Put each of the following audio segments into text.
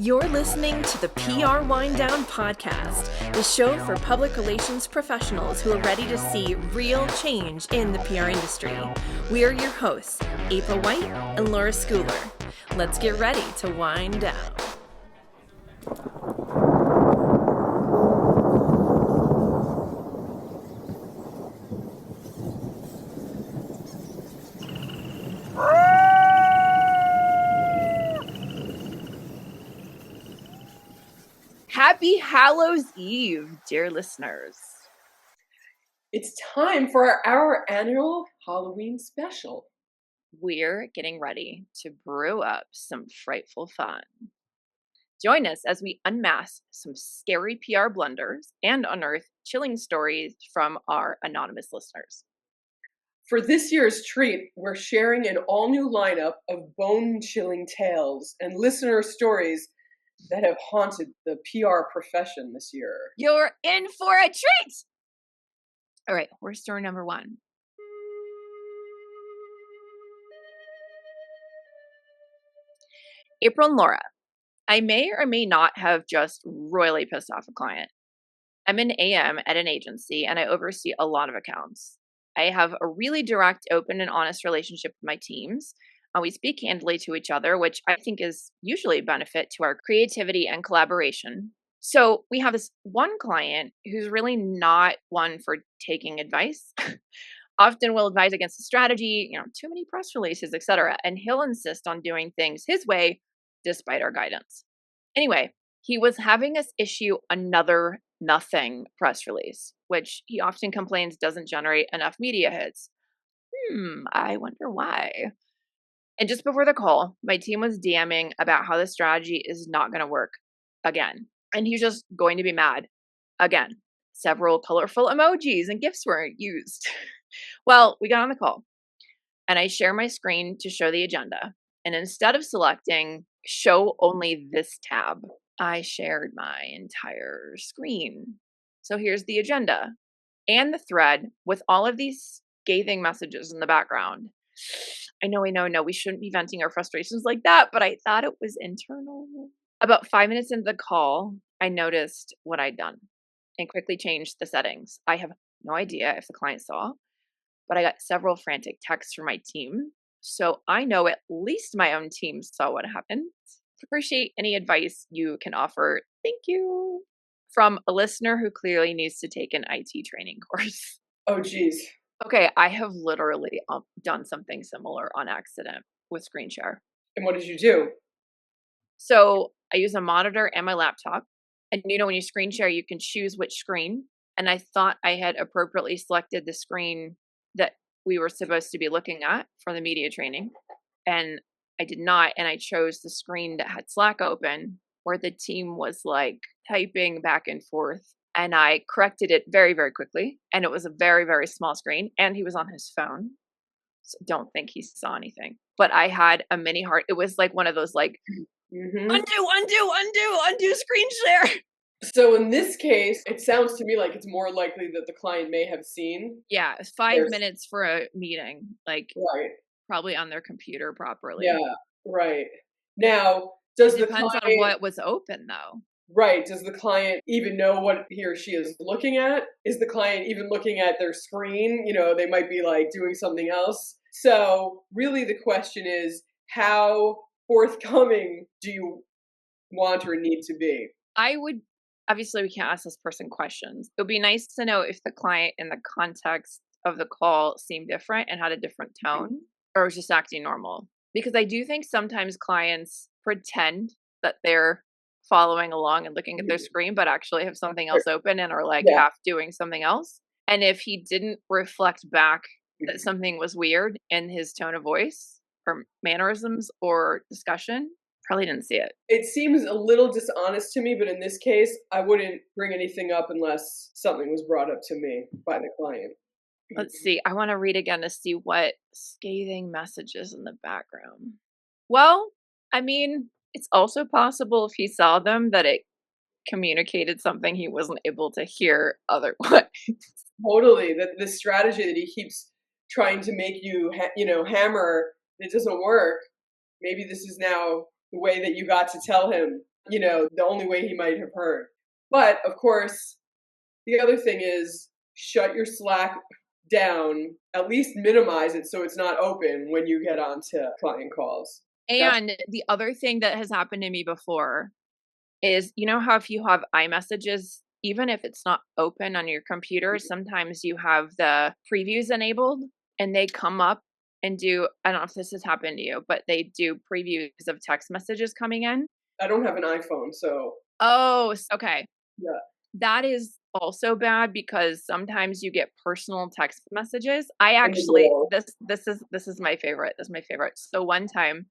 You're listening to the PR Wind Down Podcast, the show for public relations professionals who are ready to see real change in the PR industry. We are your hosts, April White and Laura Schooler. Let's get ready to wind down. Happy Hallows Eve, dear listeners. It's time for our annual Halloween special. We're getting ready to brew up some frightful fun. Join us as we unmask some scary PR blunders and unearth chilling stories from our anonymous listeners. For this year's treat, we're sharing an all-new lineup of bone-chilling tales and listener stories that have haunted the PR profession this year. You're in for a treat! All right, horror story number one. April and Laura, I may or may not have just royally pissed off a client. I'm an AM at an agency and I oversee a lot of accounts. I have a really direct, open, and honest relationship with my teams. We speak candidly to each other, which I think is usually a benefit to our creativity and collaboration. So we have this one client who's really not one for taking advice. Often will advise against a strategy, too many press releases, etc. And he'll insist on doing things his way despite our guidance. Anyway, he was having us issue another nothing press release, which he often complains doesn't generate enough media hits. I wonder why. And just before the call, my team was DMing about how the strategy is not going to work again. And he's just going to be mad again. Several colorful emojis and GIFs were used. Well, we got on the call and I share my screen to show the agenda. And instead of selecting show only this tab, I shared my entire screen. So here's the agenda and the thread with all of these scathing messages in the background. I know, we shouldn't be venting our frustrations like that, but I thought it was internal. About 5 minutes into the call, I noticed what I'd done and quickly changed the settings. I have no idea if the client saw, but I got several frantic texts from my team. So I know at least my own team saw what happened. Appreciate any advice you can offer. Thank you. From a listener who clearly needs to take an IT training course. Oh, geez. Okay, I have literally done something similar on accident with screen share. And what did you do? So I use a monitor and my laptop. And when you screen share, you can choose which screen. And I thought I had appropriately selected the screen that we were supposed to be looking at for the media training. And I did not. And I chose the screen that had Slack open where the team was like typing back and forth. And I corrected it very, very quickly. And it was a very, very small screen. And he was on his phone. So don't think he saw anything. But I had a mini heart. It was like one of those undo screen share. So in this case, it sounds to me like it's more likely that the client may have seen. Yeah, it's 5 minutes for a meeting. Right. Probably on their computer properly. Yeah, right. Now, depends on what was open though. Right. Does the client even know what he or she is looking at? Is the client even looking at their screen? They might be doing something else. So really the question is, how forthcoming do you want or need to be? Obviously we can't ask this person questions. It would be nice to know if the client in the context of the call seemed different and had a different tone or was just acting normal. Because I do think sometimes clients pretend that they're following along and looking at their screen, but actually have something else open and are half doing something else. And if he didn't reflect back that something was weird in his tone of voice or mannerisms or discussion, probably didn't see it. It seems a little dishonest to me, but in this case, I wouldn't bring anything up unless something was brought up to me by the client. Let's see. I want to read again to see what scathing messages in the background. Well, it's also possible if he saw them that it communicated something he wasn't able to hear otherwise. Totally. The strategy that he keeps trying to make you, hammer, it doesn't work. Maybe this is now the way that you got to tell him, the only way he might have heard. But of course, the other thing is shut your Slack down, at least minimize it so it's not open when you get onto client calls. And the other thing that has happened to me before is, you know how if you have iMessages, even if it's not open on your computer, sometimes you have the previews enabled and they come up and do, I don't know if this has happened to you, but they do previews of text messages coming in. I don't have an iPhone, so. Oh, okay. Yeah. That is also bad because sometimes you get personal text messages. I actually this is my favorite. This is my favorite. So one time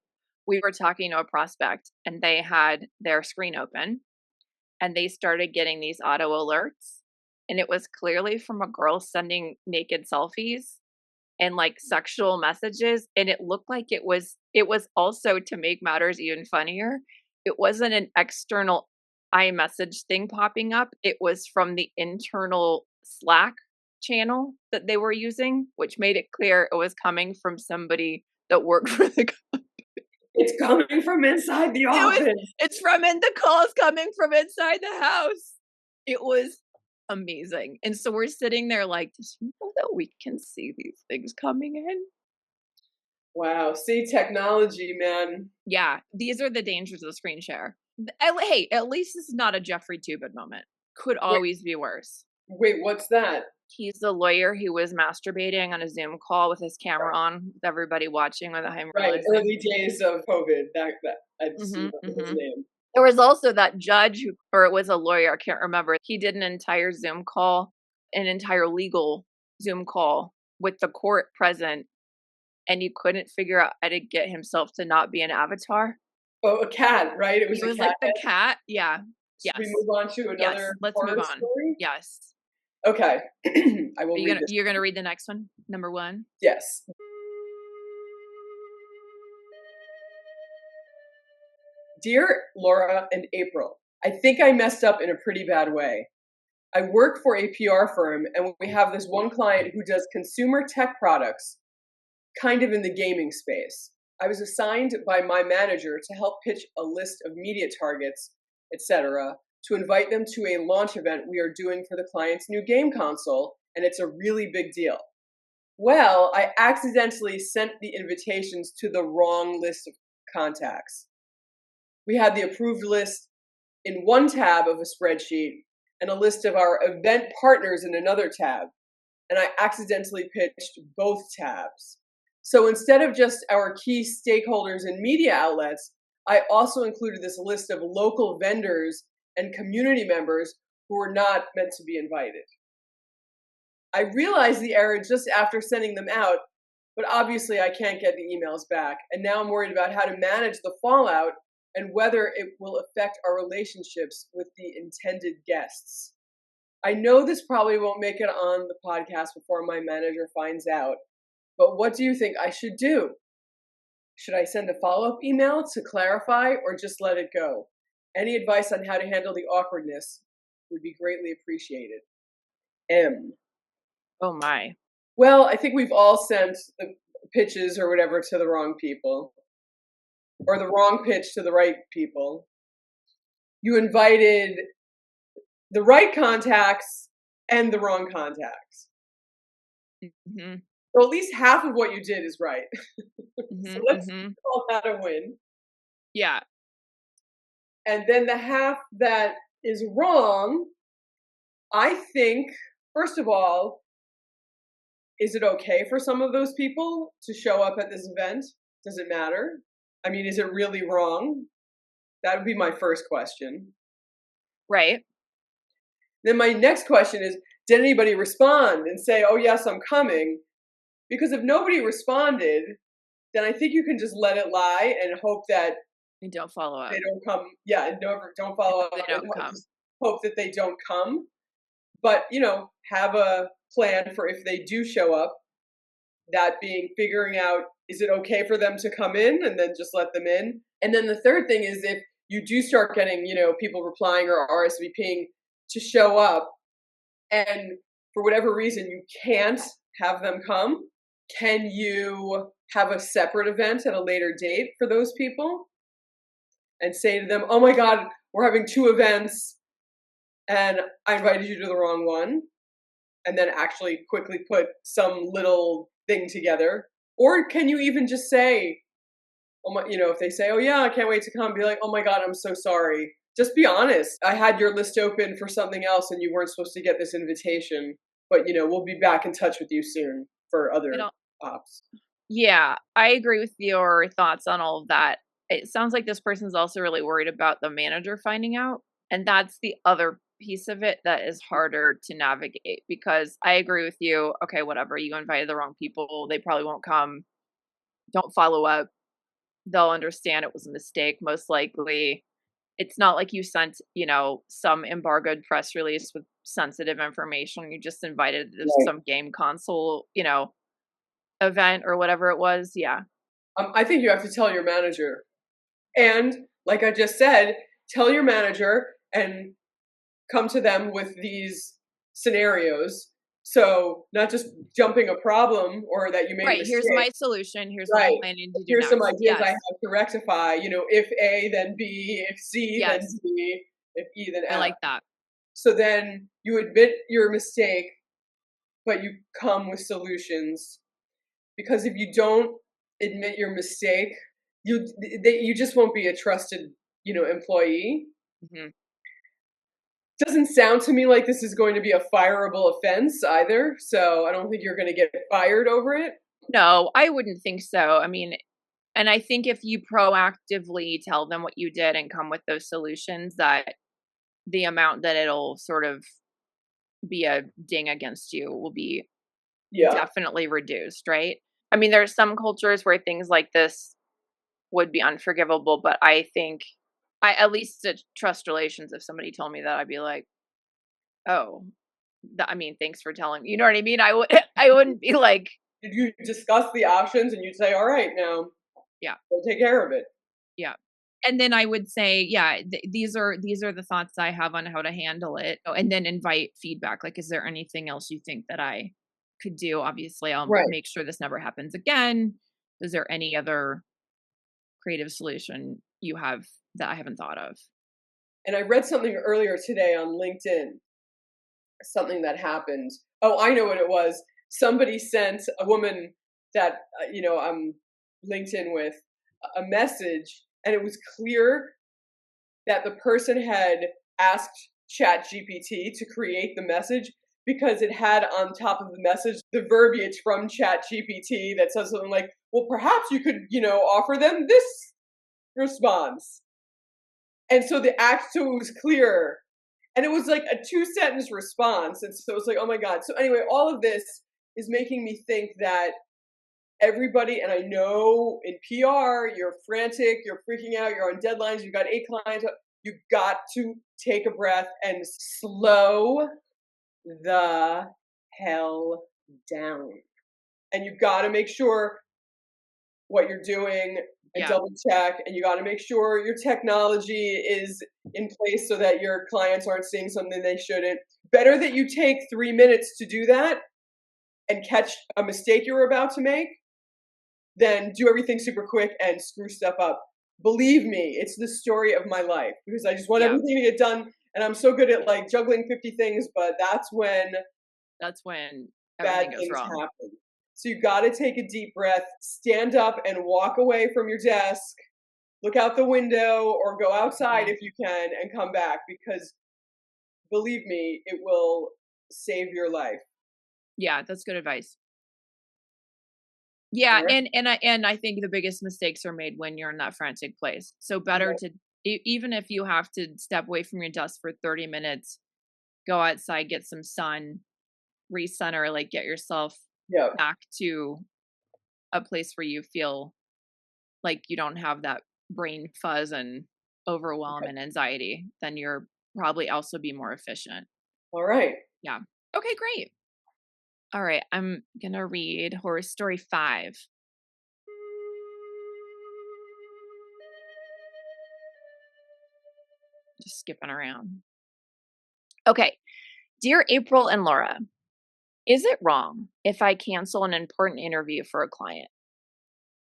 we were talking to a prospect and they had their screen open and they started getting these auto alerts and it was clearly from a girl sending naked selfies and like sexual messages, and it looked like it was also, to make matters even funnier, it wasn't an external iMessage thing popping up. It was from the internal Slack channel that they were using, which made it clear it was coming from somebody that worked for the It's coming from inside the office. It's from the calls coming from inside the house. It was amazing. And so we're sitting there like, does he know that we can see these things coming in? Wow. See, technology, man. Yeah, these are the dangers of screen share. Hey, at least this is not a Jeffrey Tubin moment. Could always be worse. Wait, what's that? He's the lawyer who was masturbating on a Zoom call with his camera on, with everybody watching without him realizing. Early days of COVID. That I just remember his name. There was also that judge, or it was a lawyer, I can't remember. He did an entire Zoom call, an entire legal Zoom call with the court present, and he couldn't figure out how to get himself to not be an avatar. Oh, a cat, right? It was a cat. Like the cat, yeah. Yes. Should we move on to another? Yes, let's move on. Story? Yes. Okay. I will read this. You're going to read the next one? Number 1? Yes. Dear Laura and April, I think I messed up in a pretty bad way. I work for a PR firm and we have this one client who does consumer tech products, kind of in the gaming space. I was assigned by my manager to help pitch a list of media targets, etc., to invite them to a launch event we are doing for the client's new game console, and it's a really big deal. Well, I accidentally sent the invitations to the wrong list of contacts. We had the approved list in one tab of a spreadsheet and a list of our event partners in another tab, and I accidentally pitched both tabs. So instead of just our key stakeholders and media outlets, I also included this list of local vendors and community members who were not meant to be invited. I realized the error just after sending them out, but obviously I can't get the emails back, and now I'm worried about how to manage the fallout and whether it will affect our relationships with the intended guests. I know this probably won't make it on the podcast before my manager finds out, but what do you think I should do? Should I send a follow-up email to clarify or just let it go? Any advice on how to handle the awkwardness would be greatly appreciated. M. Oh my. Well, I think we've all sent the pitches or whatever to the wrong people, or the wrong pitch to the right people. You invited the right contacts and the wrong contacts. Mm-hmm. So at least half of what you did is right. So let's call that a win. Yeah. And then the half that is wrong, I think, first of all, is it okay for some of those people to show up at this event? Does it matter? I mean, is it really wrong? That would be my first question. Right. Then my next question is, did anybody respond and say, oh, yes, I'm coming? Because if nobody responded, then I think you can just let it lie and hope that they don't follow up. They don't come. Yeah, and don't follow up. They don't come. Hope that they don't come. But, have a plan for if they do show up, that being figuring out, is it okay for them to come in and then just let them in? And then the third thing is you do start getting, people replying or RSVPing to show up, and for whatever reason you can't have them come, can you have a separate event at a later date for those people and say to them, "Oh my God, we're having two events and I invited you to the wrong one," and then actually quickly put some little thing together? Or can you even just say, "Oh my," if they say, "Oh yeah, I can't wait to come," be like, "Oh my God, I'm so sorry." Just be honest. I had your list open for something else and you weren't supposed to get this invitation, but we'll be back in touch with you soon for I other don't ops. Yeah, I agree with your thoughts on all of that. It sounds like this person's also really worried about the manager finding out, and that's the other piece of it that is harder to navigate because I agree with you. Okay, whatever, you invited the wrong people, they probably won't come. Don't follow up. They'll understand it was a mistake most likely. It's not like you sent, some embargoed press release with sensitive information. You just invited to Right. some game console, event or whatever it was. Yeah. I think you have to tell your manager. And like I just said, tell your manager and come to them with these scenarios. So not just jumping a problem or that you made a Right, here's mistake. my solution, here's what I'm Right. planning to do Here's some next. ideas I Yes, have to rectify. If A, then B, if C, then yes, D, if E, then I F. like that. So then you admit your mistake, but you come with solutions. Because if you don't admit your mistake, you just won't be a trusted, employee. Mhm. Doesn't sound to me like this is going to be a fireable offense either, so I don't think you're gonna get fired over it. No, I wouldn't think so, I mean, and I think if you proactively tell them what you did and come with those solutions, that the amount that it'll sort of be a ding against you will be Yeah, definitely reduced, right? I mean, there are some cultures where things like this would be unforgivable, but I think I at least to trust relations, if somebody told me that, I'd be like, "Oh, I mean, thanks for telling me." You know what I mean? I would I wouldn't be like, did you discuss the options and you'd say, "All right, now "Yeah, go take care of it." yeah." And then I would say, "Yeah, these are the thoughts I have on how to handle it." Oh, and then invite feedback. Like, is there anything else you think that I could do? Obviously, I'll Right, make sure this never happens again. Is there any other creative solution you have that I haven't thought of? and I read something earlier today on LinkedIn, something that happened. Oh, I know what it was. Somebody sent a woman that, I'm linked in with, a message, and it was clear that the person had asked ChatGPT to create the message because it had on top of the message the verbiage from ChatGPT that says something like, "Well, perhaps you could, offer them this response." And so so it was clear. And it was like a two-sentence response. And so it was like, oh my God. So anyway, all of this is making me think that everybody, and I know in PR, you're frantic, you're freaking out, you're on deadlines, you've got 8 clients, you got to take a breath and slow the hell down. And you got to make sure what you're doing and Yeah. double check, and you got to make sure your technology is in place so that your clients aren't seeing something they shouldn't. Better that you take 3 minutes to do that and catch a mistake you were about to make than do everything super quick and screw stuff up. Believe me, it's the story of my life because I just want Yeah. everything to get done, and I'm so good at like juggling 50 things, but that's when That's when bad everything goes things wrong. happen. So you got to take a deep breath, stand up and walk away from your desk, look out the window or go outside Mhm. if you can and come back, because believe me, it will save your life. Yeah, that's good advice. Yeah, All right. and I think the biggest mistakes are made when you're in that frantic place. So better Yeah. to even if you have to step away from your desk for 30 minutes, go outside, get some sun, recenter, like get yourself Yeah. back to a place where you feel like you don't have that brain fuzz and overwhelm Okay. and anxiety, then you're probably also be more efficient. All right. Yeah. Okay, great. All right, I'm gonna read horror story 5. Just skipping around. Okay. Dear April and Laura, is it wrong if I cancel an important interview for a client?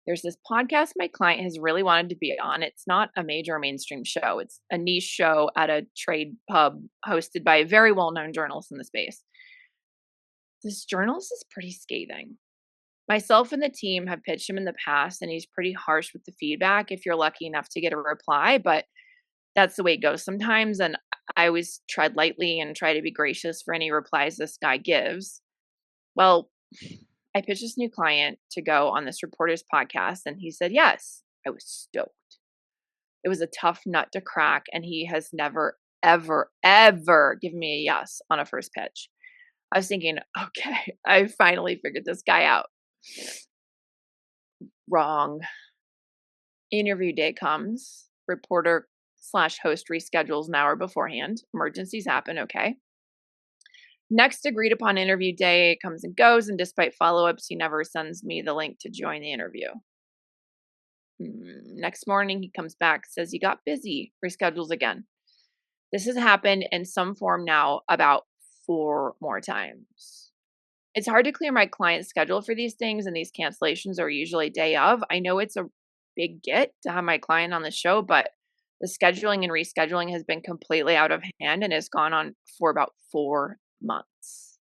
There's this podcast my client has really wanted to be on. It's not a major mainstream show. It's a niche show at a trade pub hosted by a very well-known journalist in the space. This journalist is pretty scathing. Myself and the team have pitched him in the past, and he's pretty harsh with the feedback if you're lucky enough to get a reply, but that's the way it goes sometimes. And I always tread lightly and try to be gracious for any replies this guy gives. Well, I pitched this new client to go on this reporter's podcast, and he said yes. I was stoked. It was a tough nut to crack, and he has never, ever, ever given me a yes on a first pitch. I was thinking, okay, I finally figured this guy out. Wrong. Interview day comes. Reporter slash host reschedules an hour beforehand. Emergencies happen. Okay. Next agreed upon interview day comes and goes, and despite follow-ups, he never sends me the link to join the interview. Next morning, he comes back, says he got busy, reschedules again. This has happened in some form now about 4 more times. It's hard to clear my client's schedule for these things, and these cancellations are usually day of. I know it's a big get to have my client on the show, but the scheduling and rescheduling has been completely out of hand and has gone on for about 4 months.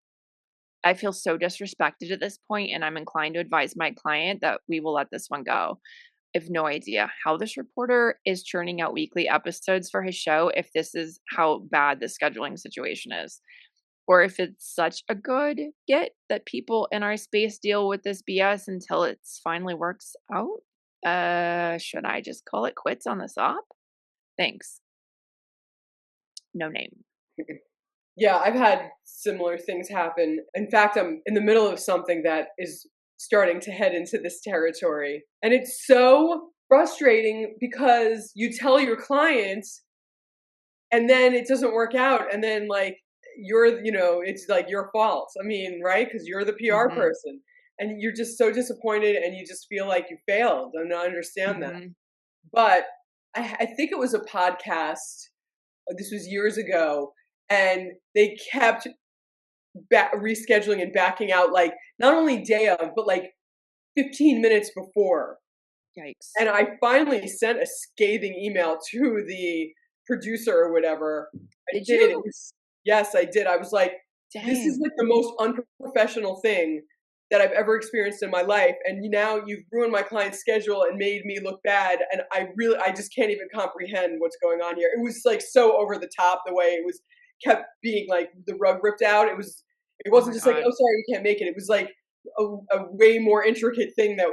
I feel so disrespected at this point, and I'm inclined to advise my client that we will let this one go. I have no idea how this reporter is churning out weekly episodes for his show if this is how bad the scheduling situation is, or if it's such a good get that people in our space deal with this BS until it finally works out. Should I just call it quits on this op? Thanks. No name. Yeah, I've had similar things happen. In fact, I'm in the middle of something that is starting to head into this territory. And it's so frustrating because you tell your clients and then it doesn't work out. And then, like, it's like your fault. I mean, right? Because you're the PR Mhm. person. And you're just so disappointed and you just feel like you failed. And I understand that. Mhm. But I think it was a podcast. This was years ago. And they kept rescheduling and backing out, like, not only day of, but like 15 minutes before. Yikes. And I finally sent a scathing email to the producer or whatever. I Did did. It you? was, yes, I did. I was like, this is Dang. like the most unprofessional thing that I've ever experienced in my life. And now you've ruined my client's schedule and made me look bad. And I just can't even comprehend what's going on here. It was like so over the top the way it was kept being like the rug ripped out. It Oh my wasn't just like, god. oh, sorry, we can't make it. It was like a way more intricate thing that,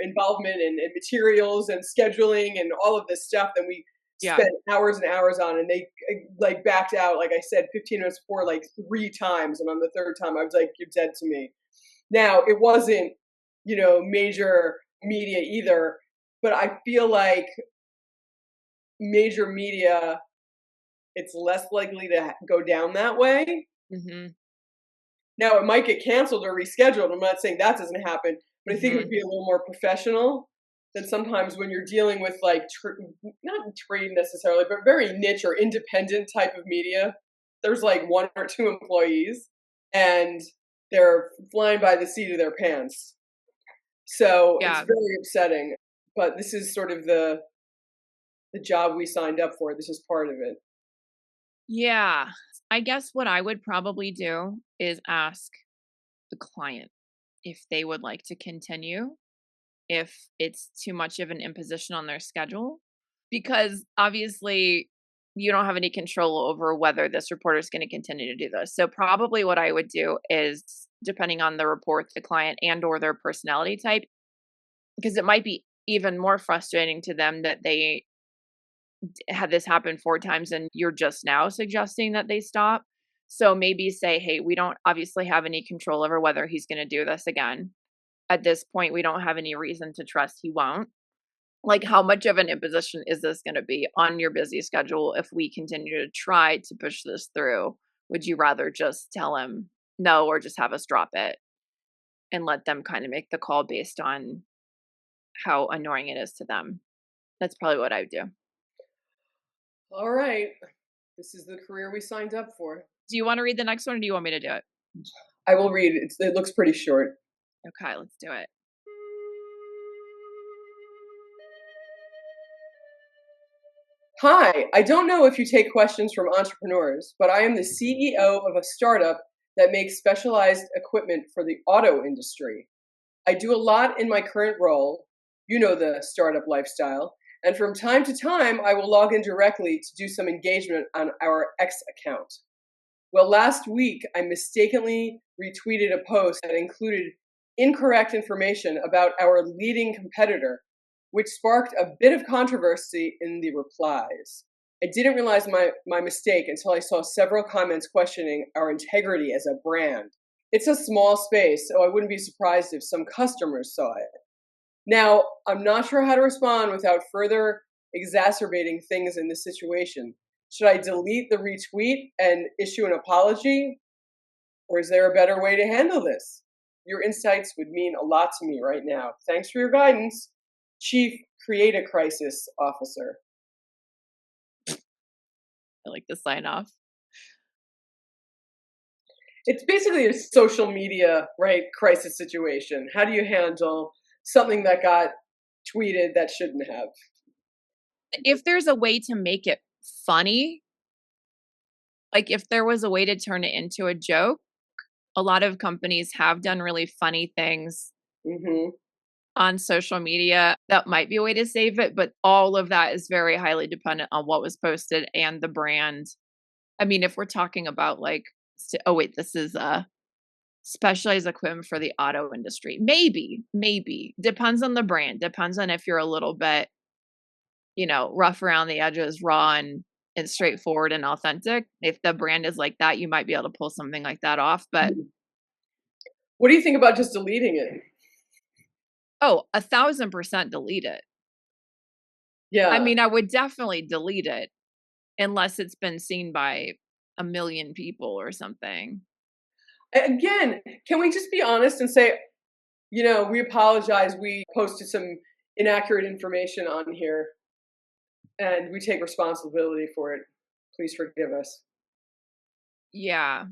involvement and materials and scheduling and all of this stuff that we Yeah. spent hours and hours on. And they like backed out, like I said, 15 minutes before, like 3 times. And on the third time, I was like, you're dead to me. Now, it wasn't, major media either, but I feel like major media, it's less likely to go down that way. Mhm. Now, it might get canceled or rescheduled. I'm not saying that doesn't happen, but I think it would Mhm. be a little more professional than sometimes when you're dealing with like not trade necessarily, but very niche or independent type of media. There's like 1 or 2 employees, and they're flying by the seat of their pants. So it's Yeah. very upsetting. But this is sort of the job we signed up for. This is part of it. Yeah. I guess what I would probably do is ask the client if they would like to continue, if it's too much of an imposition on their schedule, because obviously you don't have any control over whether this reporter is going to continue to do this. So probably what I would do is, depending on the report, the client and or their personality type, because it might be even more frustrating to them that they had this happen 4 times and you're just now suggesting that they stop. So maybe say, "Hey, we don't obviously have any control over whether he's gonna do this again. At this point, we don't have any reason to trust he won't. Like, how much of an imposition is this gonna be on your busy schedule if we continue to try to push this through? Would you rather just tell him no or just have us drop it and let them kinda make the call based on how annoying it is to them?" That's probably what I would do. All right. This is the career we signed up for. Do you want to read the next one or do you want me to do it? I will read it. It looks pretty short. Okay, let's do it. Hi, I don't know if you take questions from entrepreneurs, but I am the CEO of a startup that makes specialized equipment for the auto industry. I do a lot in my current role, you know the startup lifestyle, and from time to time I will log in directly to do some engagement on our X account. Well, last week I mistakenly retweeted a post that included incorrect information about our leading competitor, which sparked a bit of controversy in the replies. I didn't realize my mistake until I saw several comments questioning our integrity as a brand. It's a small space, so I wouldn't be surprised if some customers saw it. Now, I'm not sure how to respond without further exacerbating things in this situation. Should I delete the retweet and issue an apology? Or is there a better way to handle this? Your insights would mean a lot to me right now. Thanks for your guidance, Chief Create a Crisis Officer. I like the sign off. It's basically a social media, right, crisis situation. How do you handle something that got tweeted that shouldn't have? If there's a way to make it funny, like if there was a way to turn it into a joke, a lot of companies have done really funny things on social media. That might be a way to save it, but all of that is very highly dependent on what was posted and the brand. I mean, if we're talking about like, oh wait, this is specialized equipment for the auto industry. Maybe. Depends on the brand. Depends on if you're a little bit, rough around the edges, raw and straightforward and authentic. If the brand is like that, you might be able to pull something like that off. But what do you think about just deleting it? Oh, 1,000% delete it. Yeah. I mean, I would definitely delete it unless it's been seen by 1 million people or something. Again, can we just be honest and say, we apologize. We posted some inaccurate information on here and we take responsibility for it. Please forgive us. Yeah.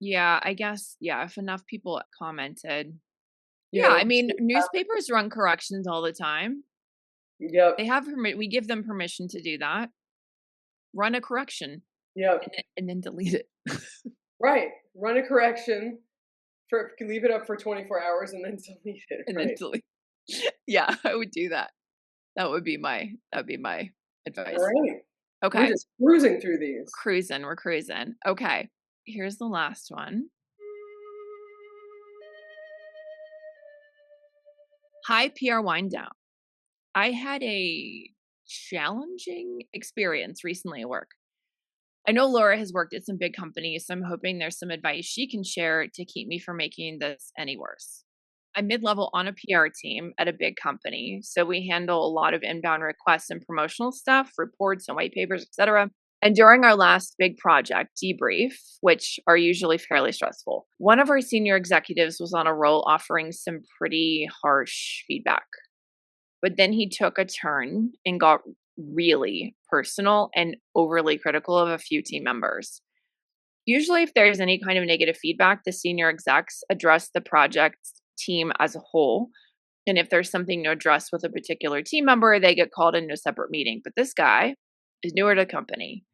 Yeah, I guess, if enough people commented. You Yeah, know, I mean, newspapers run corrections all the time. Yep. They have we give them permission to do that. Run a correction. Yep. And then delete it. Right. Run a correction. Leave it up for 24 hours and then delete it. And then delete. Yeah, I would do that. That'd be my advice. All right. Okay. We're just cruising through these. We're cruising. Okay. Here's the last one. Hi, PR Wind Down. I had a challenging experience recently at work. I know Laura has worked at some big companies, so I'm hoping there's some advice she can share to keep me from making this any worse. I'm mid-level on a PR team at a big company, so we handle a lot of inbound requests and promotional stuff, reports and white papers, etc. And during our last big project, debrief, which are usually fairly stressful, one of our senior executives was on a roll offering some pretty harsh feedback. But then he took a turn and got really personal and overly critical of a few team members. Usually, if there's any kind of negative feedback, the senior execs address the project team as a whole. And if there's something to address with a particular team member, they get called into a separate meeting. But this guy is newer to the company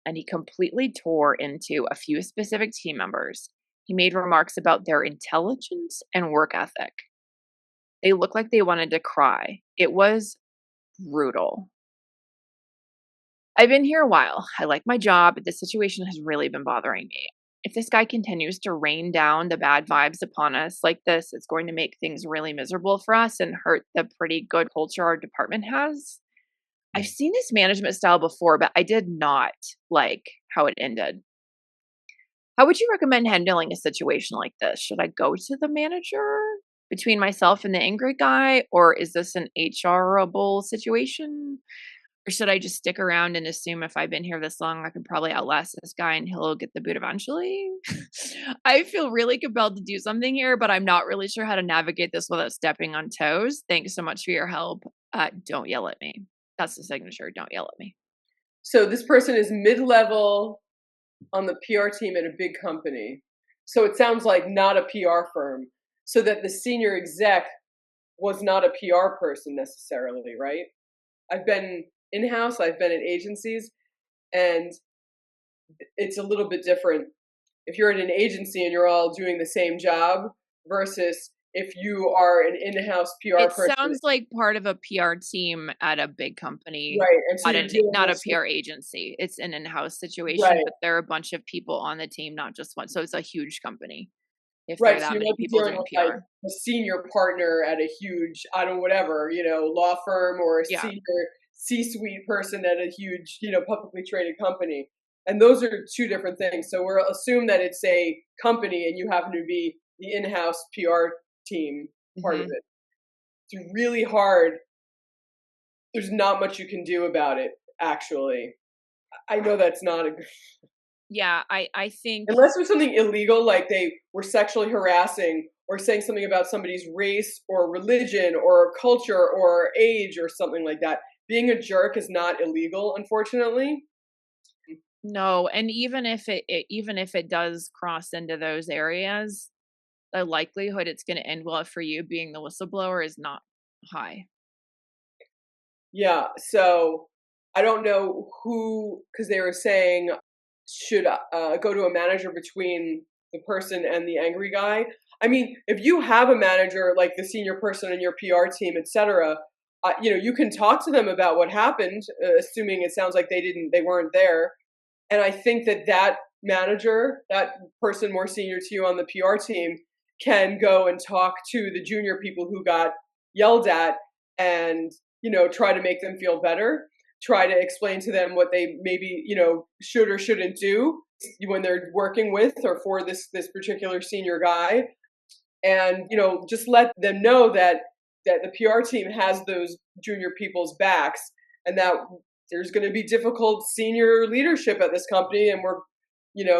and he completely tore into a few specific team members. He made remarks about their intelligence and work ethic. They looked like they wanted to cry. It was brutal. I've been here a while. I like my job, but this situation has really been bothering me. If this guy continues to rain down the bad vibes upon us like this, it's going to make things really miserable for us and hurt the pretty good culture our department has. I've seen this management style before, but I did not like how it ended. How would you recommend handling a situation like this? Should I go to the manager between myself and the angry guy, or is this an HRable situation? Or should I just stick around and assume if I've been here this long, I can probably outlast this guy and he'll get the boot eventually? I feel really compelled to do something here, but I'm not really sure how to navigate this without stepping on toes. Thanks so much for your help. Don't yell at me. That's the signature. Don't yell at me. So this person is mid-level on the PR team at a big company. So it sounds like not a PR firm. So that the senior exec was not a PR person necessarily, right? I've been in-house, I've been at agencies, and it's a little bit different if you're at an agency and you're all doing the same job versus if you are an in-house PR It person. sounds like part of a PR team at a big company, Right, and so you're dealing not with a PR agency. It's an in-house situation, right, but there are a bunch of people on the team, not just one. So it's a huge company if there are right, so that you many might be people dealing doing with, like, PR. a senior partner at a huge, I don't whatever, law firm or a Yeah. senior C-suite person at a huge, publicly traded company, and those are 2 different things, so we'll assume that it's a company and you happen to be the in-house PR team part of Mhm. it. It's really hard. There's not much you can do about it, actually. I know that's not a good Yeah, I think unless there's something illegal, like they were sexually harassing or saying something about somebody's race or religion or culture or age or something like that. Being a jerk is not illegal, unfortunately. no, and even if it does cross into those areas, the likelihood it's gonna end well for you being the whistleblower is not high. Yeah, so I don't know who, because they were saying should go to a manager between the person and the angry guy. I mean, if you have a manager like the senior person in your PR team, etc., you can talk to them about what happened, assuming it sounds like they weren't there. And I think that that manager, that person more senior to you on the PR team, can go and talk to the junior people who got yelled at and, try to make them feel better, try to explain to them what they maybe, should or shouldn't do when they're working with or for this particular senior guy, and just let them know that the PR team has those junior people's backs, and that there's going to be difficult senior leadership at this company, and we're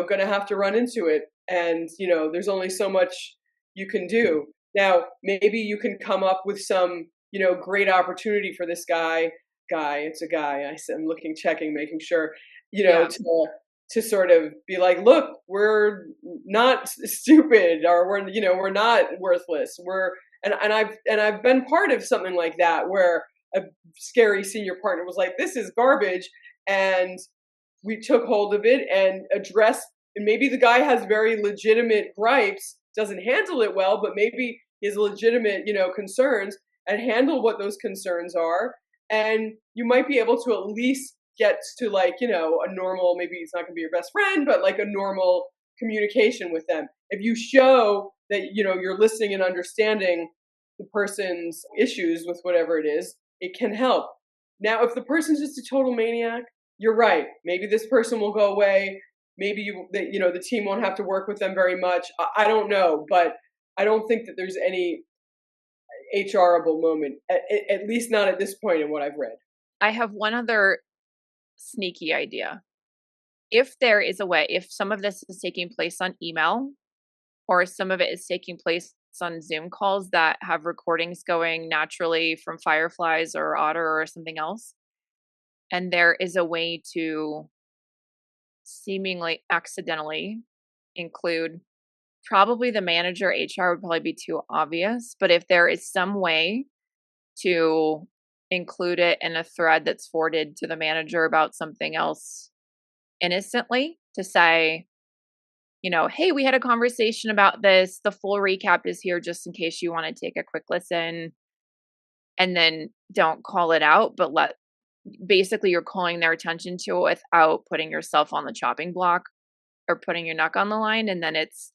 going to have to run into it, and there's only so much you can do. Now maybe you can come up with some great opportunity for this guy, it's a guy, I'm looking, checking, making sure, Yeah. to sort of be like, look, we're not stupid, or we're not worthless, and I've been part of something like that where a scary senior partner was like, this is garbage, and we took hold of it and addressed, and maybe the guy has very legitimate gripes, doesn't handle it well, but maybe he has legitimate concerns, and handle what those concerns are, and you might be able to at least get to, like, a normal, maybe it's not going to be your best friend, but like a normal communication with them. If you show that you're listening and understanding the person's issues with whatever it is, it can help. Now if the person's just a total maniac, you're right, maybe this person will go away, maybe the team won't have to work with them very much. I don't know, but I don't think that there's any HRable moment, at least not at this point in what I've read. I have one other sneaky idea. If there is a way, if some of this is taking place on email or some of it is taking place on Zoom calls that have recordings going naturally from Fireflies or Otter or something else, and there is a way to seemingly accidentally include probably the manager. HR would probably be too obvious, but if there is some way to include it in a thread that's forwarded to the manager about something else innocently, to say, hey, we had a conversation about this. The full recap is here just in case you want to take a quick listen, and then don't call it out, but basically you're calling their attention to it without putting yourself on the chopping block or putting your neck on the line. And then it's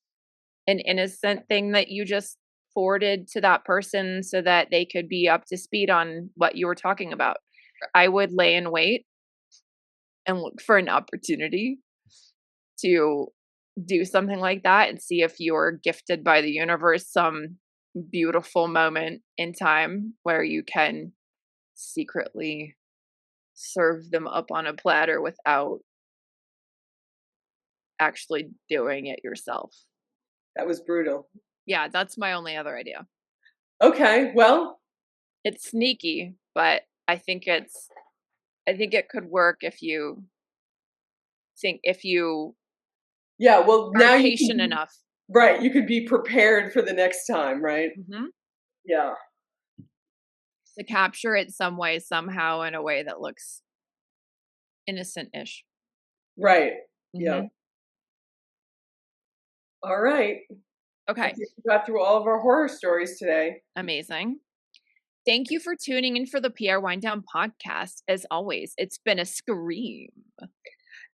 an innocent thing that you just forwarded to that person so that they could be up to speed on what you were talking about. I would lay in wait and look for an opportunity to do something like that and see if you're gifted by the universe some beautiful moment in time where you can secretly serve them up on a platter without actually doing it yourself. That was brutal. Yeah, that's my only other idea. Okay, well, It's sneaky, but I think I think it could work if you Yeah, well, are now you can patient enough. right, you could be prepared for the next time, right? Mhm. Yeah, To capture it some way, somehow, in a way that looks innocent-ish. right. Yeah. Mhm. All right. I Okay, think we got through all of our horror stories today. amazing. Thank you for tuning in for the PR Wind Down podcast. As always, it's been a scream.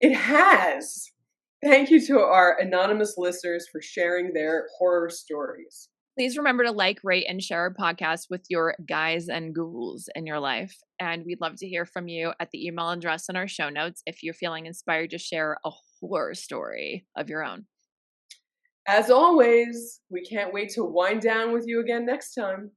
It has. Thank you to our anonymous listeners for sharing their horror stories. Please remember to like, rate, and share our podcast with your guys and ghouls in your life. And we'd love to hear from you at the email address in our show notes if you're feeling inspired to share a horror story of your own. As always, we can't wait to wind down with you again next time.